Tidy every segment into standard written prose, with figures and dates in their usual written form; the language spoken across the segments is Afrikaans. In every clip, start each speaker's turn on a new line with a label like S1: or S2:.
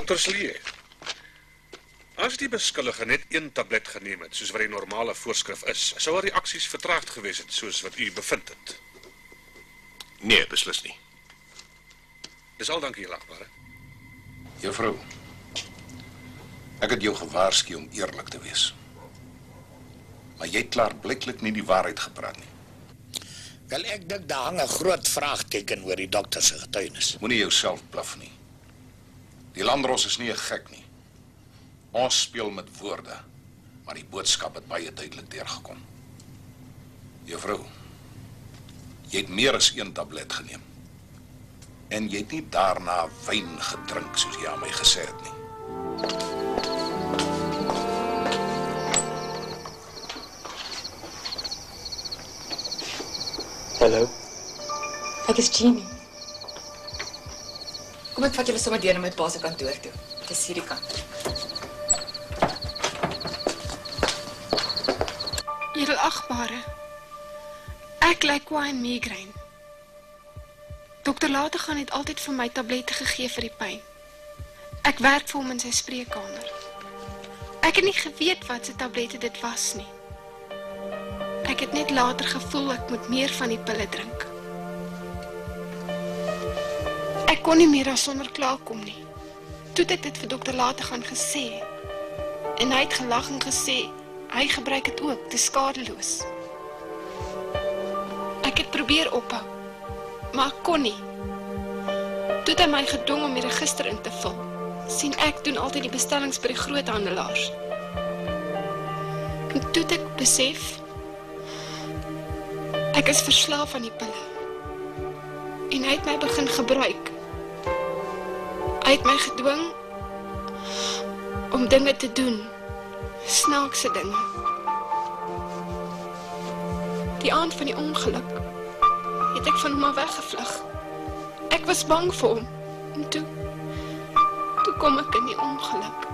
S1: Dr. Slee, as die beskuldige net 1 tablet geneem het, soos wat die normale voorskrif is, sou haar reaksies vertraagd gewees het, soos wat u bevind het.
S2: Nee, beslis nie.
S1: Dis al, dankie, Lagbare.
S2: Juffrou, ek het jou gewaarsku om eerlik te wees. Maar jy het klaar blyklik nie die waarheid gepraat nie.
S3: Wel, ek dink daar hang 'n groot vraagteken oor die dokter se getuienis.
S2: Moenie jouself bluf nie. Die Landros is nie 'n gek nie. Ons speel met woorde, maar die boodskap het baie duidelik deurgekom. Juffrou, jy het meer as 1 tablet geneem. En jy het nie daarna wyn gedrink soos jy aan my gesê het nie.
S4: Hallo.
S5: Ek is Jeannie.
S6: Kom ek vat julle sommer deur na my pa se kantoor toe. Dit is hierdie kant.
S7: Edelagbare, ek ly kwaai en migraine. Dokter Lategan het altyd vir my tablette gegee vir die pyn. Ek werk vir hom in sy spreekkamer. Ek het nie geweet wat se tablette dit was nie. Ek het net later gevoel ek moet meer van die pille drink. Ek kon nie meer daarsonder klaarkom nie. Toe het ek dit vir dokter Lategan gesê. En hy het gelag en gesê, hy gebruik het ook, dis skadeloos. Ek het probeer ophou, maar ek kon nie. Toe het hy my gedwing om die register in te vul. Sien ek doen altyd die bestellings by die groothandelaars. En toe het ek besef, ek is verslaaf aan die pille. En hy het my begin gebruik. Hy het my gedwing om dinge te doen, snaakse dinge. Die aand van die ongeluk het ek van hom af weggevlug. Ek was bang vir hom. En toe kom ek in die ongeluk.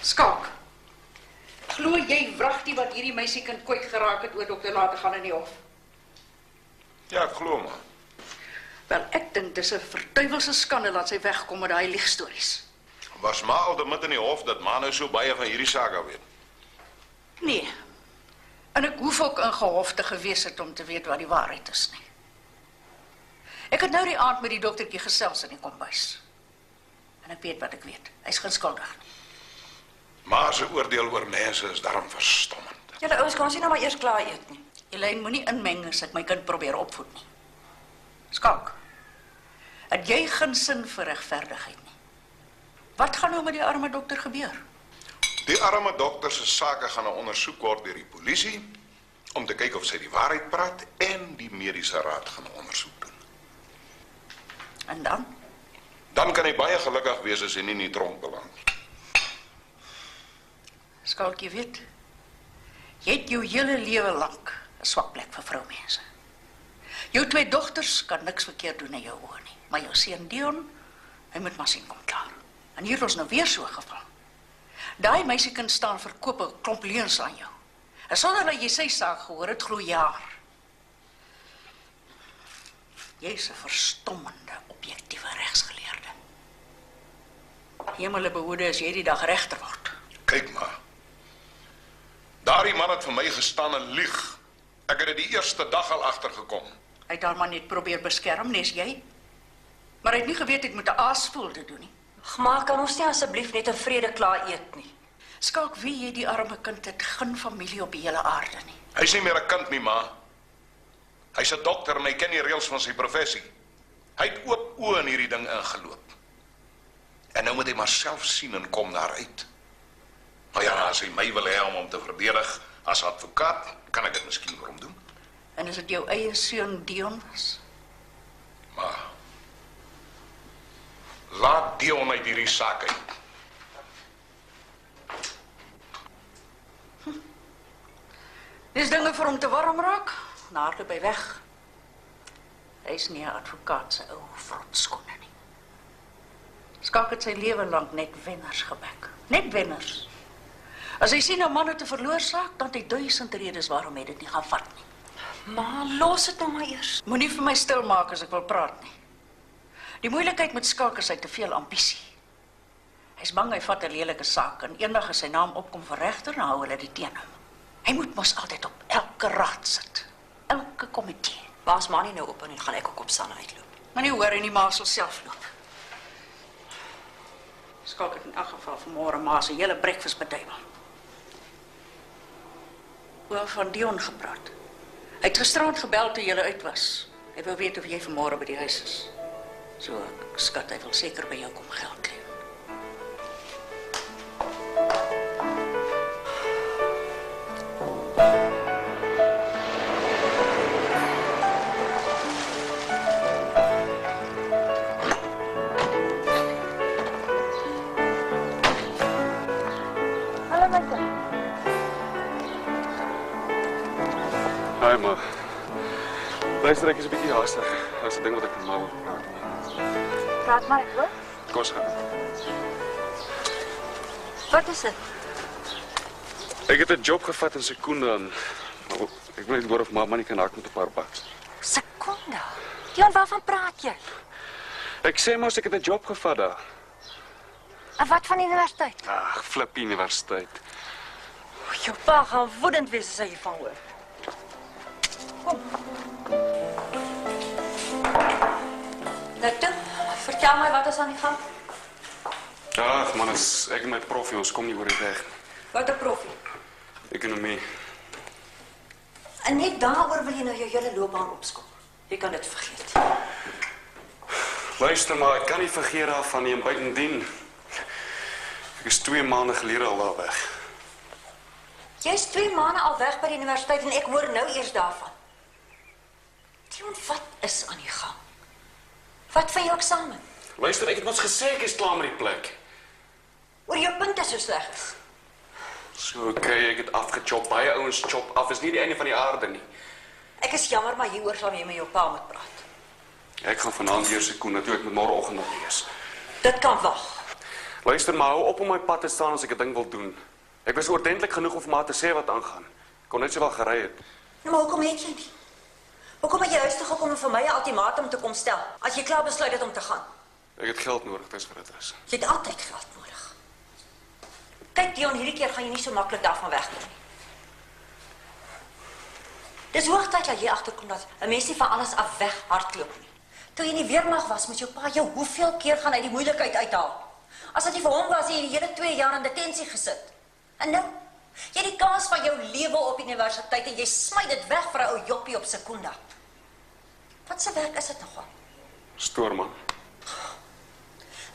S8: Skalk. Glo jy wragtig wat hierdie meisiekind kwyt geraak het oor dokter Lategan in die hof?
S2: Ja, ek glo maar.
S8: Wel, ek dink dis 'n verduiwelse skande dat sy wegkom met daai liegstories.
S2: Was maar al met in die hof dat ma nou so baie van hierdie saak weet.
S8: Nee. En ek hoef ook in gehof te gewees het om te weet wat die waarheid is nie. Ek het nou die aand met die doktertjie gesels in die kombuis. En ek weet wat ek weet. Hy's onskuldig nie.
S2: Ma se oordeel oor mense is daarom verstommend.
S5: Julle ouens kan ons nie nou maar eers klaar eet nie.
S8: Elaine moenie inmeng as ek my kind probeer opvoed nie. Skalk. Het jy geen sin vir regverdigheid nie? Wat gaan nou met die arme dokter gebeur?
S2: Die arme dokter se sake gaan nou ondersoek word deur die polisie om te kyk of sy die waarheid praat en die mediese raad gaan ondersoek doen.
S8: En dan?
S2: Dan kan hy baie gelukkig wees as hy nie in die tronk beland.
S8: Skalk, jy weet, jy het jou hele lewe lank 'n swak plek vir vroumense. Jou 2 dogters kan niks verkeerd doen in jou oë nie, maar jou seun Dion, hy moet maar sien kom klaar. En hier is nou weer so 'n geval. Daai meisiekind staan verkoop 'n klomp leuns aan jou. En sonder dat jy sy saak gehoor het, glo jaar. Jy's 'n verstommende, objektiewe regsgeleerde. Hemele behoede as jy die dag regter word.
S2: Kyk maar. Daardie man het vir my gestaan en lieg. Ek het dit die eerste dag al agtergekom.
S8: Hy het haar maar net probeer beskerm, nes jy. Maar hy het nie geweet ek moet 'n aasvoelde doen nie.
S5: Maar kan ons nie asseblief net in vrede klaar eet nie?
S8: Skalk, wie jy die arme kind het geen familie op die hele aarde nie.
S2: Hy's nie meer 'n kind nie, ma. Hy's 'n dokter en hy ken die reëls van sy professie. Hy het oop oë in hierdie ding ingeloop. En nou moet hy maar self sien en kom daaruit. Maar ja, as hy my wil hê om hom te verdedig as advokaat, kan ek dit miskien vir hom doen.
S8: En as dit jou eie seun Dion was?
S2: Maar laat Dion uit hierdie saak uit.
S8: Dis dinge vir hom te warm raak, na hardloop hy weg. Hy's nie 'n advokaat se ou vrotskoene nie. Skalk het sy lewe lank net wenners gebek. Net wenners. As hy sien 'n man het 'n verloor saak, dan het hy 1000 redes waarom hy dit nie gaan vat nie.
S5: Maar los dit nou maar eers.
S8: Moenie vir my stil maak as ek wil praat nie. Die moeilikheid met Skalk is hy te veel ambisie. Hy's bang hy vat 'n lelike saak en eendag as sy naam opkom vir regter, dan hou hulle dit teen hom. Hy moet mos altyd op elke raad sit. Elke komitee.
S5: Maar as Manny nou op en gaan ek ook op Sanne uitloop.
S8: Maar nie hoor hy nie, ma sal self loop. Skalk het in elk geval vanmôre ma se hele breakfast beduiwel. Oor van Dion gepraat. Hy het gisterand gebel toe jy uit was. Hy wou weet of jy vanmôre by die huis is. So ek skat hy wil seker by jou kom geld kry.
S4: Hi ma. Luister, ek is 'n bietjie haastig. Daar's 'n ding wat ek met ma wil praat.
S5: Praat maar, hoor.
S4: Kos gaan.
S5: Wat is dit?
S4: Ek het 'n job gevat in Sekunda en ek wil net hoor of ma nie kan hak met 'n paar bucks.
S5: Sekunda. Dion, waarvan praat jy?
S4: Ek sê mos ek het 'n job gevat daar.
S5: En wat van die universiteit?
S4: Ag, flip universiteit.
S5: Jou pa gaan woedend wees as hy hiervan hoor. Kom. Dokter, vertel my wat is aan die gang?
S4: Ag man, ek en my proffie, ons kom nie oor die weg.
S5: Wat 'n proffie.
S4: Ekonomie.
S5: En net daaroor wil jy nou jou hele loopbaan opskop. Jy kan dit vergeet.
S4: Luister maar, ek kan nie vergeet daarvan nie en buitendien. Ek is 2 maande gelede al daar weg.
S5: Jy's 2 maande al weg by die universiteit en ek hoor nou eers daarvan. Dion, wat is aan die gang? Wat van jou eksamen?
S4: Luister, ek het mos gesê ek is klaar met die plek.
S5: Oor jou punte so sleg is.
S4: So okay, ek het afgechop. Baie ouens chop af. Is nie die einde van die aarde nie.
S5: Ek is jammer, maar hieroor sal jy met jou pa moet praat.
S4: Ek gaan vanaand weer Sekunda toe, ek moet môreoggend nog lees.
S5: Dit kan wag.
S4: Luister maar, hou op om my pad te staan as ek 'n ding wil doen. Ek was oordentlik genoeg om vir ma te sê wat aangaan. Ek kon net sowel gery het.
S5: Nou, maar hoekom het jy nie? Hoekom het jy huis toe gekom en vir my 'n ultimatum te kom stel, as jy klaar besluit het om te gaan?
S4: Ek het geld nodig, dis wat dit is.
S5: Jy het altyd geld nodig. Kyk Dion, hierdie keer gaan jy nie so maklik daarvan wegkom nie. Dis hoogtyd dat jy agterkom dat 'n mens nie van alles af weg hardloop nie. Toe jy in die weermag was, moet jou pa jou hoeveel keer gaan uit die moeilikheid uithaal. As dit nie vir hom was, het jy die hele 2 jaar in detensie gesit. En nou, jy het die kans van jou lewe op universiteit en jy smy dit weg vir 'n ou joppie op Sekunda. Wat se werk is dit nogal?
S4: Stoorman.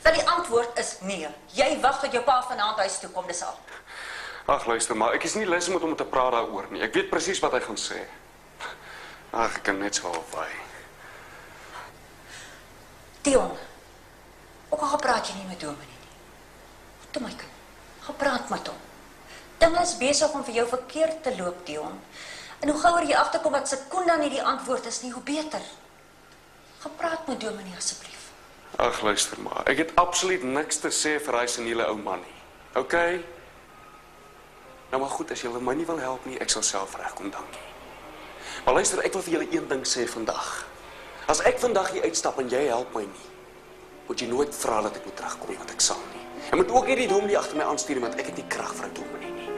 S5: Wel, die antwoord is nee. Jy wag tot jou pa vanaand huis toe kom, dis al.
S4: Ag, luister maar, ek is nie lus om te praat daaroor nie. Ek weet presies wat hy gaan sê. Ag, ek kan net so waai.
S5: Dion, ook al gepraat jy nie met Dominee nie. Toe my kind, gepraat met hom. Dinge is besig om vir jou verkeerd te loop, Dion. En hoe gouer jy agterkom dat Sekunda nie die antwoord is nie, hoe beter. Gepraat met Dominee asseblief.
S4: Ag, luister maar, ek het absoluut niks te sê vir hy seniele ou man nie. Okay? Nou maar goed, as jy my nie wil help nie, ek sal self regkom, dankie. Maar luister, ek wil vir julle een ding sê vandag. As ek vandag hier uitstap en jy help my nie, moet jy nooit vra dat ek moet terugkom nie, want ek sal nie. En moet ook nie die dominee agter my aanstuur nie, want ek het nie krag vir 'n dominee nie.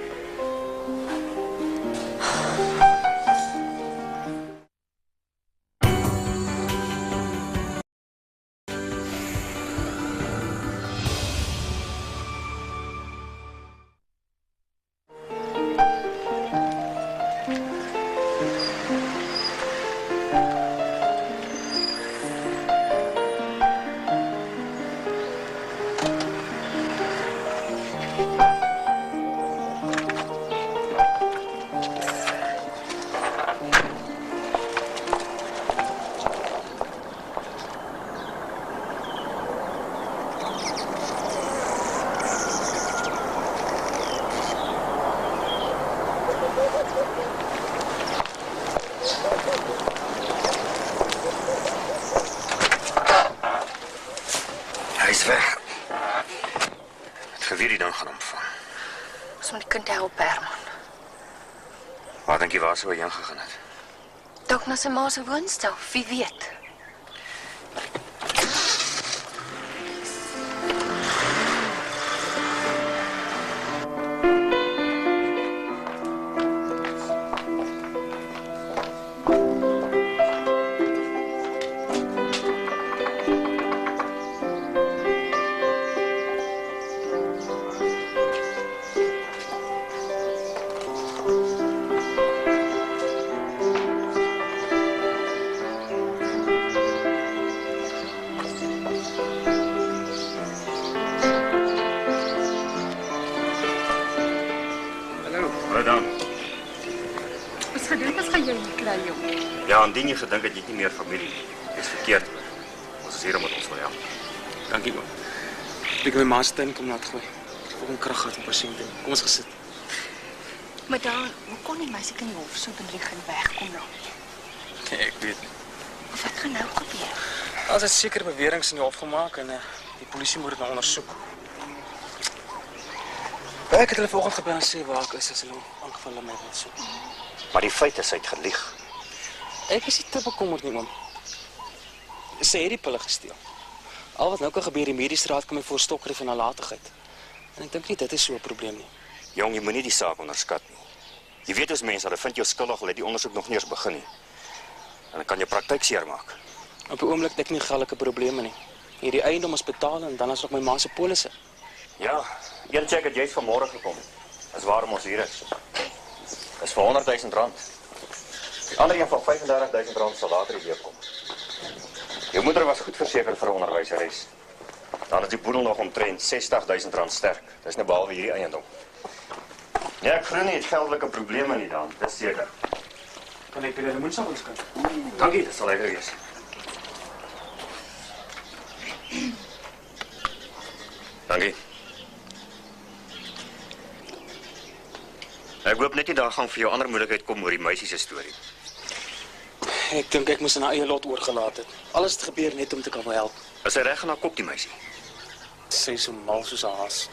S9: Waar dink jy waar sou hy heen gegaan het?
S7: Dalk na sy ma se woonstel, wie weet.
S9: Ja, indien jy gedink het jy het nie meer familie nie. Dis verkeerd. Ons is hier om met ons wil help.
S4: Dankie oom. Ek het my ma se tuin kom laat gooi. Ek het krag gehad om pasiënte. Kom ons gesit.
S6: Maar dan, hoe kon die meisie in die hof so bedrieg en wegkom nou?
S4: Nee, ek weet nie.
S6: Wat gaan nou gebeur?
S4: Als het sekere beweringe in die hof gemaak en die polisie moet dit nou ondersoek. Ek het hulle vanoggend gebel en sê waar ek is as hulle aangeval my wil soek.
S9: Maar die feit is hy het gelieg.
S4: Ek is nie te bekommerd nie, oom. Sy het die pille gesteel. Al wat nou kan gebeur, die mediese raad kan my voorstokkerie van nalatigheid. En ek dink nie dit is so 'n probleem nie.
S9: Jong, jy moenie die saak onderskat nie. Jy weet ons mense, hulle vind jou skuldig, hulle het die ondersoek nog nie eens begin nie. En dan kan jou praktyk seermaak.
S4: Op die oomblik het ek nie geldelike probleme nie. Hierdie eiendom is betaal en dan is nog my ma se polisse.
S9: Ja, een check het jy vanmôre gekom. Dis waarom ons hier is. Dis vir R100,000. Die ander een van R35,000 sal later weer kom. Jou moeder was goed verseker vir 'n onderwyseres. Dan is die boedel nog omtrent R60,000 sterk. Dis nou behalwe hierdie eiendom. Ja, ek glo nie het geldelike probleme nie dan, dis seker.
S4: Kan ek julle lemoensap inskink?
S9: Dankie, dit sal lekker wees. Dankie. Ek hoop net nie daar gaan vir jou ander moeilikheid kom oor die meisie se storie.
S4: Ek dink ek moes aan haar eie lot oorgelaat het. Alles het gebeur net om te kan help.
S9: Is sy reg in haar kop die meisie?
S4: Sy is so mal soos 'n haas.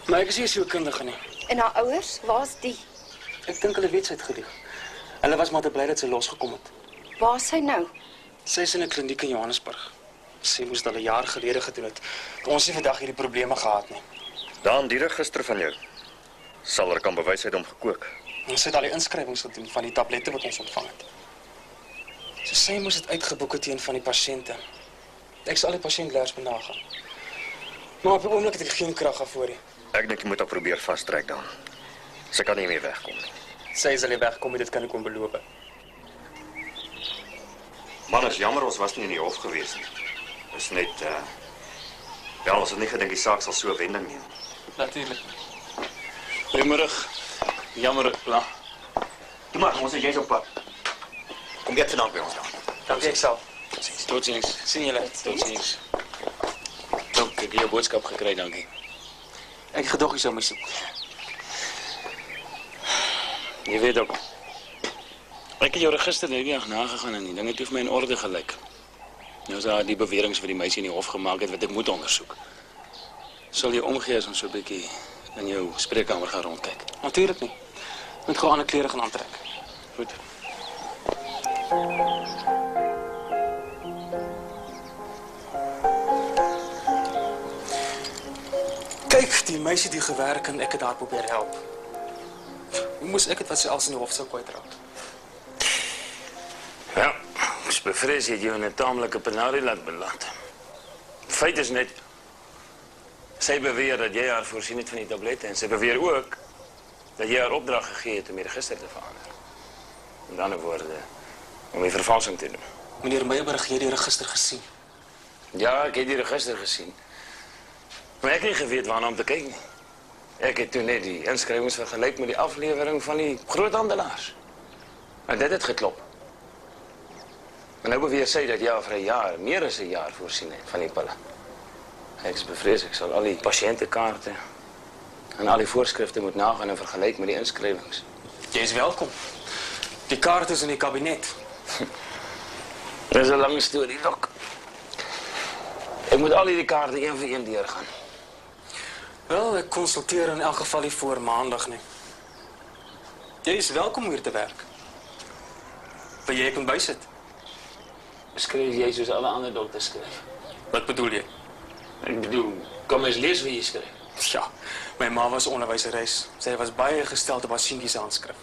S4: Maar ek is nie so kundige nie.
S6: En haar ouers, waar's die?
S4: Ek dink hulle weet sy het gelieg. Hulle was maar te bly dat sy losgekom het.
S6: Waar is sy nou?
S4: Sy is in 'n kliniek in Johannesburg. Sy moes dit al 'n jaar gelede gedoen het. Ons het vandag hierdie probleme gehad nie.
S9: Dan die register van jou. Sal er kan bewys hy het hom gekook.
S4: Ons het al die inskrywings gedoen van die tablette wat ons ontvang het. So sy moes dit uitgeboek het teen van die pasiënte. Ek sal die pasiënt leers benagaan. Maar op die oomblik het ek geen krag daarvoor nie.
S9: Ek dink jy moet haar probeer vastrek dan. Sy kan nie meer wegkom nie.
S4: Sy sal nie wegkom nie, dit kan ek hom beloof.
S9: Man, is jammer ons was nie in die hof gewees nie. Dis net ja, ons het nie gedink die saak sal so 'n wending neem.
S4: Natuurlik. Goeiemôre. Jammer, klaar.
S9: Toe maar, ons is jy's op pad. Kom eet vandag by ons dan.
S4: Dankie, ek sal. Totsiens. Sien julle. Totsiens. Ek het jou boodskap gekry, dankie. Ek gedog jy sou my soek. Jy weet ook. Ek het jou register net nie nagegaan en die dinge het vir my in orde gelyk. Nou is daar die beweringe wat die meisie in die hof gemaak het wat ek moet ondersoek. Sal jy omgee as ons so 'n bietjie in jou spreekkamer gaan rondkyk? Natuurlik nie. Moet gou ander klere gaan aantrek. Goed. Kyk, die meisie die gewerk en ek het haar probeer help. Hoe moes ek het wat sy als in die hof sou kwytraak?
S10: Ja, ek is bevrees jy het jou in 'n taamlike penarie laat beland. Feit is net, sy beweer dat jy haar voorsien het van die tablette en sy beweer ook dat jy haar opdrag gegee het om die register te verander. Met ander woorde, om die vervalsing te doen.
S4: Meneer Meyerberg, jy het die register gesien.
S10: Ja, ek het die register gesien. Maar ek het nie geweet waarna om te kyk nie. Ek het toen net die inskrywings vergelyk met die aflewering van die groothandelaars. En dit het geklop. En nou beweer sy dat jy al vir 'n jaar, meer as 'n jaar voorsien het van die pille. Ek is bevrees ek sal al die pasiëntekaarte en al die voorskrifte moet nagaan en vergelyk met die inskrywings.
S4: Jy is welkom. Die kaart is in die kabinet.
S10: Dis 'n lang storie, dok. Ek moet al die kaarte een vir een deurgaan.
S4: Wel, ek konsulteer in elk geval nie voor maandag nie.
S11: Jy is welkom hier te werk. Wil jy kon bysit?
S10: Skryf jy soos alle ander dokters skryf?
S11: Wat bedoel jy?
S10: Ek bedoel, kom eens lees wat jy skryf.
S11: Ja, my ma was onderwyseres. Sy was baie gestel op haar seentjie se handskrif.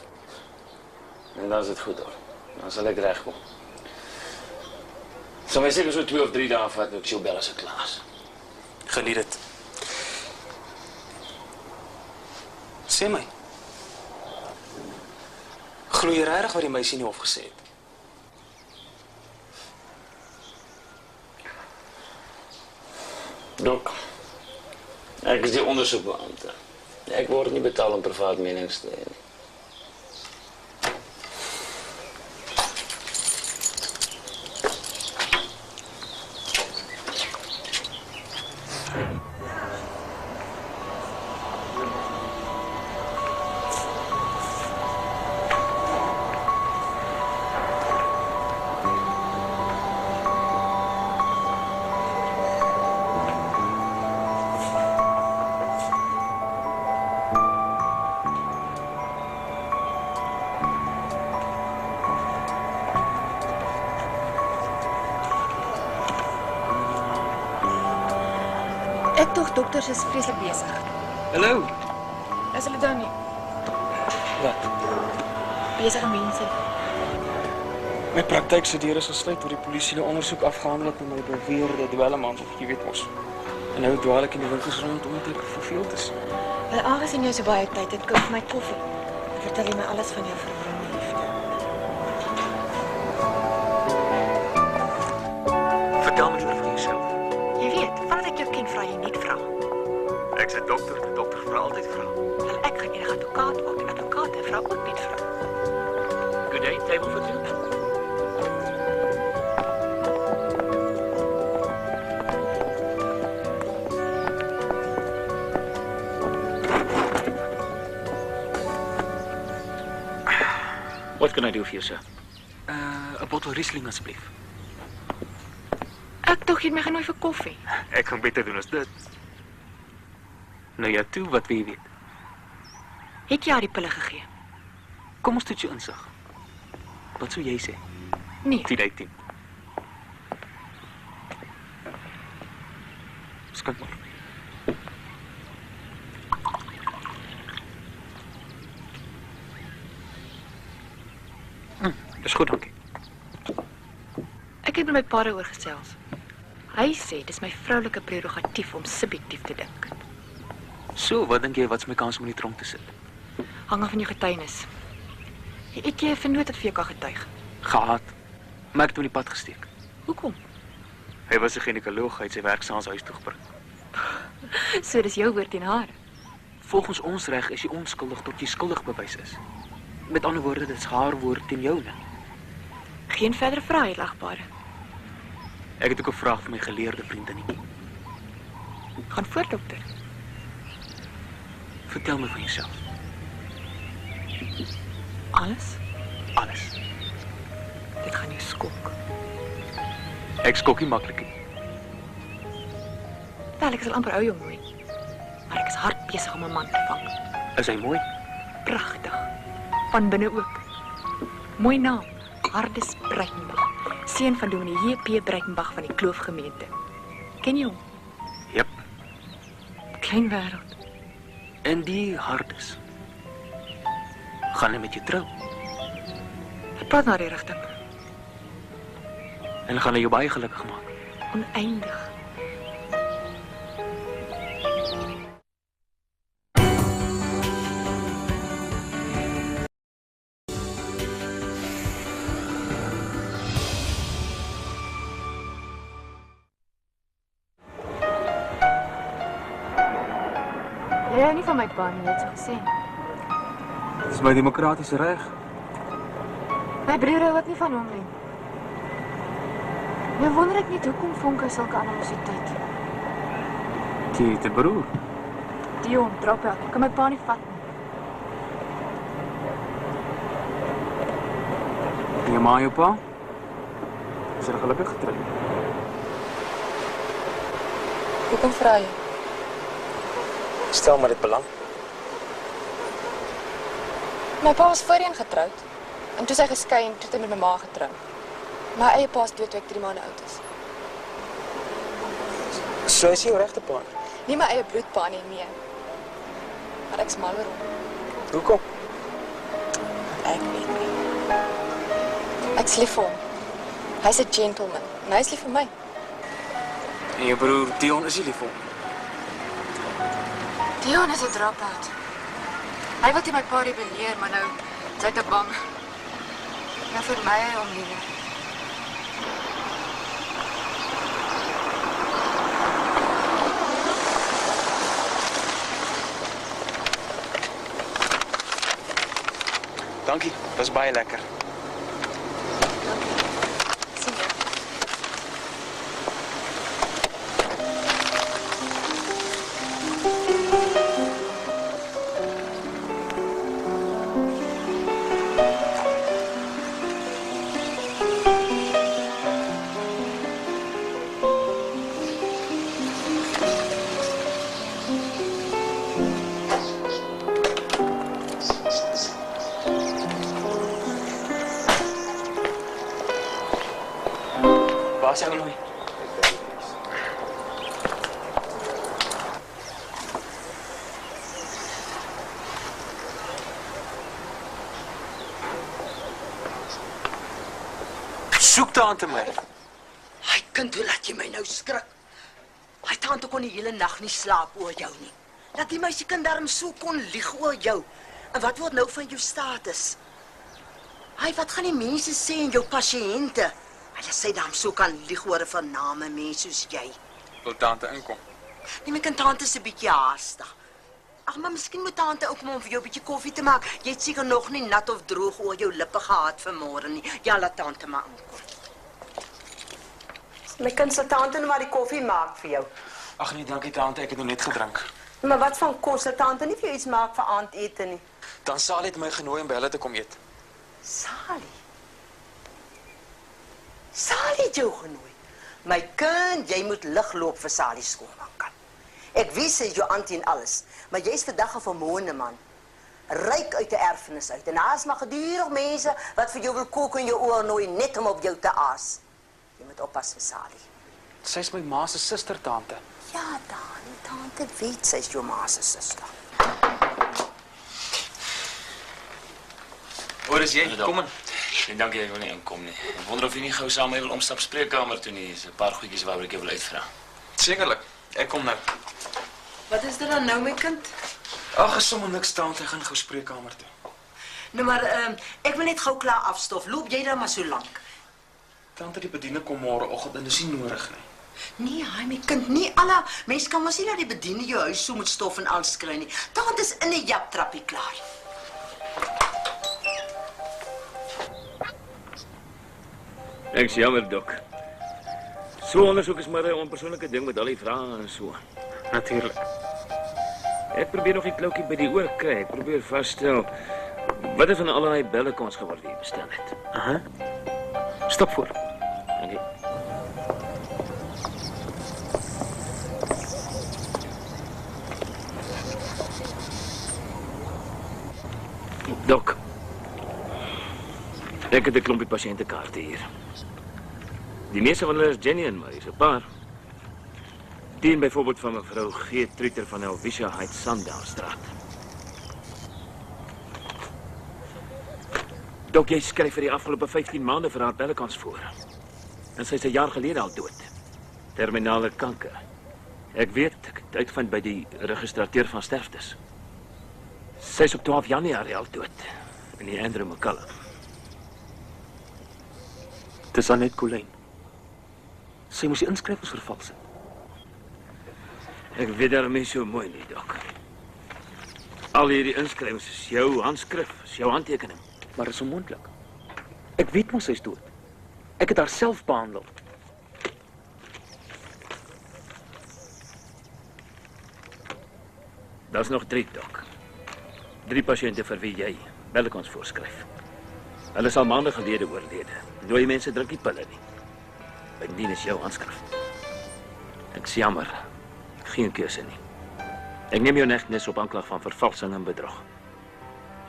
S10: En dan is dit goed hoor. Dan sal ek regkom. Sal my seker so 2 of 3 dae vat met jou bel as ek klaar is.
S11: Geniet dit. Sê my. Glo jy regtig wat die meisie nie opgesê het?
S10: Dok, ek is die ondersoekbeampte. Ek word nie betaal om privaat menings te hê nie.
S6: Ek tog dokters is vreeslik besig.
S11: Hallo.
S6: Is hulle dan nie?
S11: Wat?
S6: Besige mense.
S11: My praktyk se deur is gesluit tot die polisie 'n ondersoek afgehandel het met my beweerde dwelmans of jy weet mos. En nou dwaal ek in die winkels rond omdat ek verveeld is.
S6: Wel, aangesien jy so baie tyd het, koop my koffie. Vertel jy my alles van jou verwronde liefde.
S11: Vertel my liewer van jouself.
S6: Jy weet, vandat ek jou ken, vra jy net vra.
S11: Ek sê dokter, die dokter vra altyd vra.
S6: Wel, ek gaan enige advokaat word en advokate vra ook net vra.
S11: Good day, table for two.
S12: What can I do for you, sir?
S11: 'n bottel Riesling asseblief.
S6: Ek tog jy het my genooi vir koffie.
S11: Ek kan beter doen as dit. Nou ja, toe, wat wil jy weet?
S6: Het jy haar die pille gegee?
S11: Kom ons toets jou insig. Wat sou jy sê?
S6: Nee.
S11: 10 uit 10. Skink maar. Dis goed, dankie.
S6: Ek het met my pa daaroor gesels. Hy sê dis my vroulike prerogatief om subjektief te dink.
S11: So, wat dink jy wat's my kans om in die tronk te sit?
S6: Hang af van jou getuienis. Het jy 'n vernoot wat vir jou kan getuig?
S11: Gehad. Maar ek het hom in die pad gesteek.
S6: Hoekom?
S11: Hy was 'n ginekoloog, hy het sy werk saans huis toe gebring.
S6: So dis jou woord teen haar.
S11: Volgens ons reg is jy onskuldig tot jy skuldig bewys is. Met ander woorde, dit is haar woord teen joune.
S6: Geen verdere vrae, lagbare.
S11: Ek het ook 'n vraag vir my geleerde vriendinnetjie.
S6: Gaan voort, dokter.
S11: Vertel my van jouself.
S6: Alles?
S11: Alles.
S6: Dit gaan jou skok.
S11: Ek skok nie maklik nie.
S6: Wel, ek is al amper ou jong mooi. Maar ek is hard besig om 'n man te vang.
S11: Is hy mooi?
S6: Pragtig. Van binne ook. Mooi naam. Hardes Breitenbach. Seun van dominee J.P. Breitenbach van die Kloofgemeente. Ken jy hom?
S11: Jep.
S6: Klein wêreld.
S11: En die Hardes. Gaan hy met jou trou?
S6: Hy praat na die rigting.
S11: En gaan hy jou baie gelukkig maak?
S6: Oneindig. Jy hou nie van my pa nie, jy het so gesê.
S11: Dis my demokratiese reg.
S6: My broer hou ook nie van hom nie. Nou wonder ek net hoekom vonk hy sulke animositeit.
S11: Die te broer.
S6: Dion, drop uit. Kan my pa nie vat nie.
S11: En jou ma en jou pa? Is hulle gelukkig getroud?
S6: Hoekom vra jy?
S11: Stel maar dit belang.
S6: My pa was voorheen getroud. En toe sy geskei en toe het hy met my ma getrou. My eie pa is dood toe ek 3 maande oud is.
S11: So is jy jou regte pa?
S6: Nie my eie bloedpa nie, nee. Maar ek's mal oor hom.
S11: Hoekom?
S6: Ek weet nie. Ek's lief vir hom. Hy's 'n gentleman en hy's lief vir my.
S11: En jou broer Dion is nie lief vir hom.
S6: Dion is 'n dropout. Hy wil teen my pa rebelleer, maar nou is hy te bang. Nou vir my hom liewe.
S11: Dankie, dis baie lekker.
S6: Sien jy?
S11: Waar is jy nou? Soek tante my.
S8: Hy kind, hoe laat jy my nou skrik? Hy tante kon die hele nag nie slaap oor jou nie. Dat die meisiekind darm so kon lieg oor jou. En wat word nou van jou status? Hy, wat gaan die mense sê en jou pasiënte? Hulle sê dan so kan lieg oor 'n vername mens soos jy.
S11: Wil tante inkom?
S8: Nee, my kind, tante is 'n bietjie haastig. Ag, maar miskien moet tante ook kom om vir jou 'n bietjie koffie te maak. Jy het seker nog nie nat of droog oor jou lippe gehad vanmôre nie. Ja, laat tante maar inkom. My kind, sal tante nou maar die koffie maak vir jou.
S11: Ag nee, dankie tante, ek het nog net gedrink.
S8: Maar wat van kos? Sal tante nie vir jou iets maak vir aandete nie?
S11: Dan Sally het my genooi om by hulle te kom eet.
S8: Sally? Sally het jou genooi? My kind, jy moet ligloop vir Sally skoonmaak. Ek weet sy is jou auntie en alles, maar jy's vandag 'n vermoënde man. Ryk uit 'n erfenis uit. En daar's maar gedurig mense wat vir jou wil kook in jou oor nooi net om op jou te aas. Jy moet oppas vir Sally.
S11: Sy's my ma se suster, tante.
S8: Ja, tante weet sy's jou ma se suster.
S11: Waar is jy? Kom in.
S10: Nee, dankie, ek wil nie inkom nie. Ek wonder of jy nie gou saam met my wil omstap spreekkamer toe nie. Dis 'n paar goedjies waaroor ek jou wil uitvra.
S11: Sekerlik. Ek kom nou.
S8: Wat is dit dan nou, my kind?
S11: Ag, is sommer niks tante, ek gaan gou spreekkamer toe.
S8: Nou maar, ek wil net gou klaar afstof. Loop jy dan maar so lank.
S11: Tante, die bediening kom môreoggend en dis nie nodig nie.
S8: Nee, hy my kind, nie alle mense kan mos nie dat die bediening jou huis so met stof en alles kry nie. Tante is in 'n japtrappie klaar.
S12: Ek's jammer, Dok. So ondersoek is maar 'n onpersoonlike ding met al die vrae en so.
S11: Natuurlik.
S12: Ek probeer nog 'n kloukie by die oor kry. Ek probeer vasstel wat het van al daai belle kon ons geword hier bestel het.
S11: Aha. Stap voor.
S12: Dankie. Dok. Ek het 'n klompie pasiëntekaarte hier. Die meeste van hulle is genuine, maar hier's 'n paar. Die byvoorbeeld van mevrou G. Truiter van Elvisha Heights, Sandalstraat. Dok, jy skryf vir die afgelope 15 maande vir haar bellekans voor. En sy is 'n jaar gelede al dood. Terminale kanker. Ek weet, ek het uitgevind by die registrateur van sterftes. Sy is op 12 Januarie al dood. In die Andrew McCullough.
S11: Dis Annette Colleen. Sy moes die inskrywings vervals het.
S12: Ek weet daarmee so mooi nie, Dok. Al hierdie inskrywings is jou handskrif, is jou handtekening.
S11: Maar dit is onmoontlik. Ek weet mos sy is dood. Ek het haar self behandel.
S12: Daar's nog 3, Dok. 3 pasiënte vir wie jy bellekans voorskryf. Hulle is al maande gelede oorlede. Dooie mense drink nie pille nie. Bindien is jou handskrif. Ek's jammer. Geen keuse nie. Ek neem jou negnis op aanklag van vervalsing en bedrog.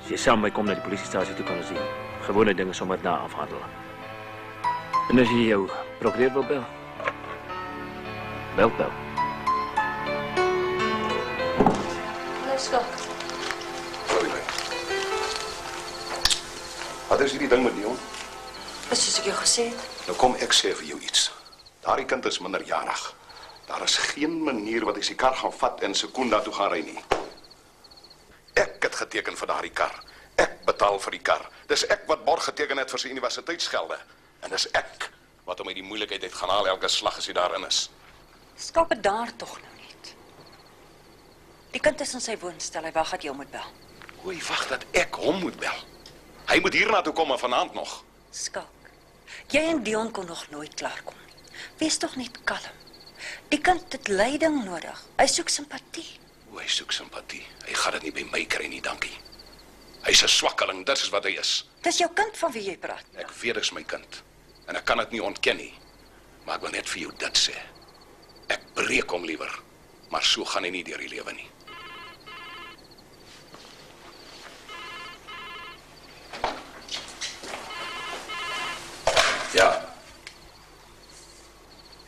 S12: As jy saam met my kom na die polisiestasie toe kan ons die gewone dinge sommer daar afhandel. En as jy jou prokureur wil bel, bel.
S5: Let's go.
S2: Wat is hierdie ding met Dion?
S5: Dis soos ek jou gesê het.
S2: Nou kom ek sê vir jou iets. Daardie kind is minderjarig. Daar is geen manier wat hy sy kar gaan vat en Sekunda toe gaan ry nie. Ek het geteken vir daardie kar. Ek betaal vir die kar. Dis ek wat borg geteken het vir sy universiteitsgelde. En dis ek wat hom uit die moeilikheid uit gaan haal elke slag as hy daarin is.
S5: Skap dit daar tog nou net. Die kind is in sy woonstel, hy wag dat jy hom moet bel.
S2: Hoe wag dat ek hom moet bel? Hy moet hiernatoe kom en vanaand nog.
S5: Skalk, jy en Dion kon nog nooit klaarkom nie. Wees tog net kalm. Die kind het leiding nodig. Hy soek simpatie.
S2: Hoe hy soek simpatie. Hy gaan dit nie by my kry nie, dankie. Hy's 'n swakkeling, dit is wat hy is.
S5: Dis jou kind van wie jy praat.
S2: Ek weet dis my kind. En ek kan dit nie ontken nie. Maar ek wil net vir jou dit sê. Ek breek hom liewer, maar so gaan hy nie deur die lewe nie.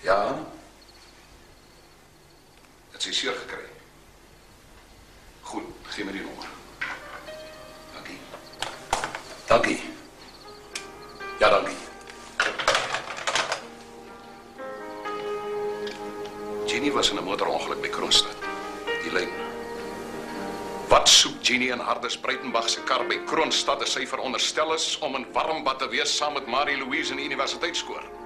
S2: Ja. Het sy seer gekry. Goed, gee my die nommer. Dankie. Dankie. Ja, dankie. Jenny was in 'n motorongeluk by Kroonstad. Die lyn. Wat soek Jenny in Hardes Breitenbach se kar by Kroonstad as sy veronderstel is om in Warmbad te wees saam met Marie Louise in die universiteitskoor?